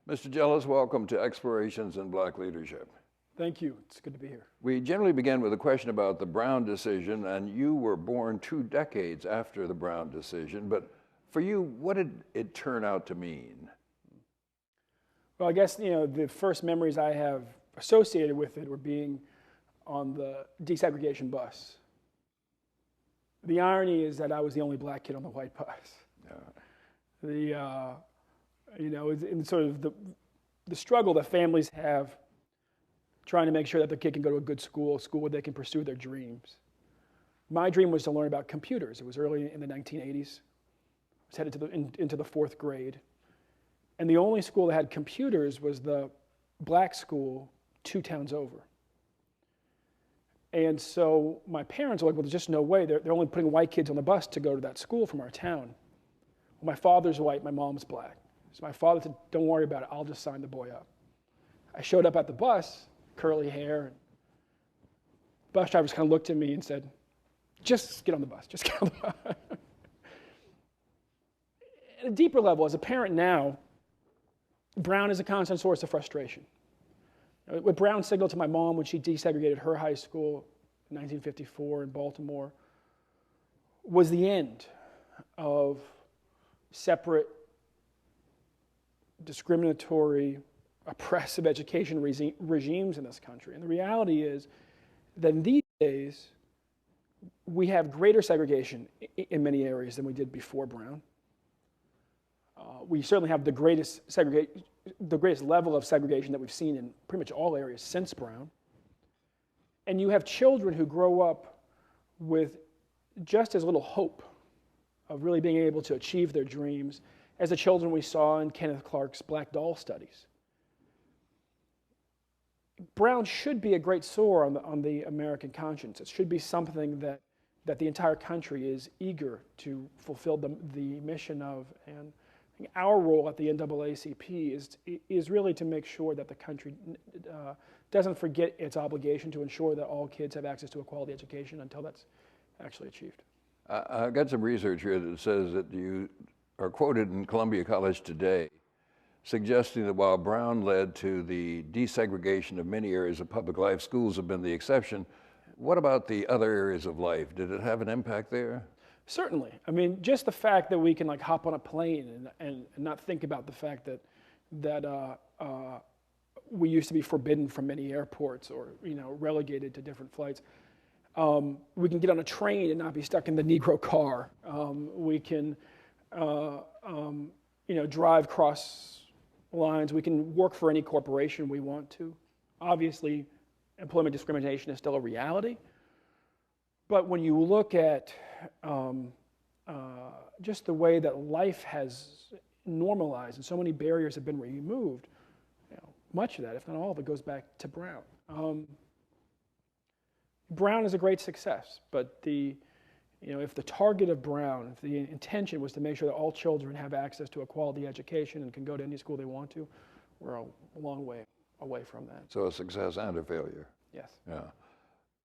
Mr. Jealous, welcome to Explorations in Black Leadership. Thank you. It's good to be here. We generally begin with a question about the Brown decision, and you were born 2 decades after the Brown decision, but for you, what did it turn out to mean? Well, I guess, the first memories I have associated with it were being on the desegregation bus. The irony is that I was the only black kid on the white bus. Yeah. In sort of the struggle that families have trying to make sure that their kid can go to a good school where they can pursue their dreams. My dream was to learn about computers. It was early in the 1980s. I was headed into the 4th grade. And the only school that had computers was the black school 2 towns over. And so my parents were like, well, there's just no way. They're only putting white kids on the bus to go to that school from our town. Well, my father's white, my mom's black. So my father said, don't worry about it. I'll just sign the boy up. I showed up at the bus, curly hair. And bus drivers kind of looked at me and said, just get on the bus. Just get on the bus. At a deeper level, as a parent now, Brown is a constant source of frustration. What Brown signaled to my mom when she desegregated her high school in 1954 in Baltimore was the end of separate, discriminatory, oppressive education regimes in this country. And the reality is that in these days, we have greater segregation in many areas than we did before Brown. We certainly have the greatest level of segregation that we've seen in pretty much all areas since Brown. And you have children who grow up with just as little hope of really being able to achieve their dreams as the children we saw in Kenneth Clark's Black Doll studies. Brown should be a great sore on the American conscience. It should be something that the entire country is eager to fulfill the mission of. And our role at the NAACP is really to make sure that the country doesn't forget its obligation to ensure that all kids have access to a quality education until that's actually achieved. I've got some research here that says that you are quoted in Columbia College Today suggesting that while Brown led to the desegregation of many areas of public life, schools have been the exception. What about the other areas of life? Did it have an impact there? Certainly. I mean, just the fact that we can hop on a plane and not think about the fact that we used to be forbidden from many airports or relegated to different flights. We can get on a train and not be stuck in the Negro car. We can drive cross lines. We can work for any corporation we want to. Obviously, employment discrimination is still a reality. But when you look at just the way that life has normalized and so many barriers have been removed, much of that, if not all of it, goes back to Brown. Brown is a great success, but if the target of Brown, if the intention was to make sure that all children have access to a quality education and can go to any school they want to, we're a long way away from that. So a success and a failure. Yes. Yeah.